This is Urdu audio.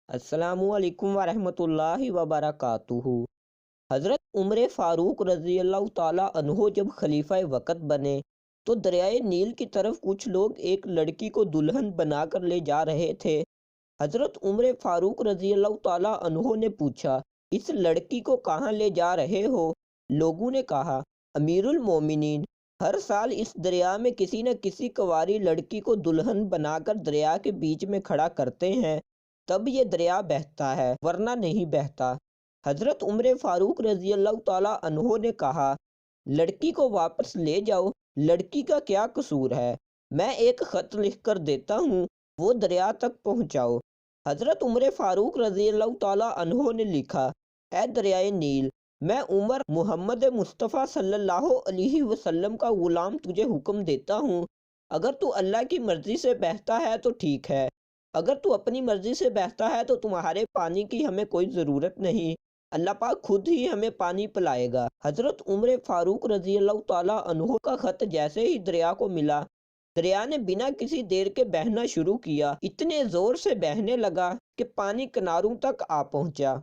السلام علیکم ورحمۃ اللہ وبرکاتہ۔ حضرت عمر فاروق رضی اللہ تعالیٰ عنہ جب خلیفہ وقت بنے تو دریائے نیل کی طرف کچھ لوگ ایک لڑکی کو دلہن بنا کر لے جا رہے تھے۔ حضرت عمر فاروق رضی اللہ تعالیٰ عنہ نے پوچھا، اس لڑکی کو کہاں لے جا رہے ہو؟ لوگوں نے کہا، امیر المومنین، ہر سال اس دریا میں کسی نہ کسی کنواری لڑکی کو دلہن بنا کر دریا کے بیچ میں کھڑا کرتے ہیں، تب یہ دریا بہتا ہے ورنہ نہیں بہتا۔ حضرت عمر فاروق رضی اللہ تعالیٰ عنہ نے کہا، لڑکی کو واپس لے جاؤ، لڑکی کا کیا قصور ہے؟ میں ایک خط لکھ کر دیتا ہوں، وہ دریا تک پہنچاؤ۔ حضرت عمر فاروق رضی اللہ تعالیٰ عنہ نے لکھا، اے دریائے نیل، میں عمر محمد مصطفیٰ صلی اللہ علیہ وسلم کا غلام تجھے حکم دیتا ہوں، اگر تو اللہ کی مرضی سے بہتا ہے تو ٹھیک ہے، اگر تو اپنی مرضی سے بہتا ہے تو تمہارے پانی کی ہمیں کوئی ضرورت نہیں، اللہ پاک خود ہی ہمیں پانی پلائے گا۔ حضرت عمر فاروق رضی اللہ تعالیٰ عنہ کا خط جیسے ہی دریا کو ملا، دریا نے بنا کسی دیر کے بہنا شروع کیا، اتنے زور سے بہنے لگا کہ پانی کناروں تک آ پہنچا۔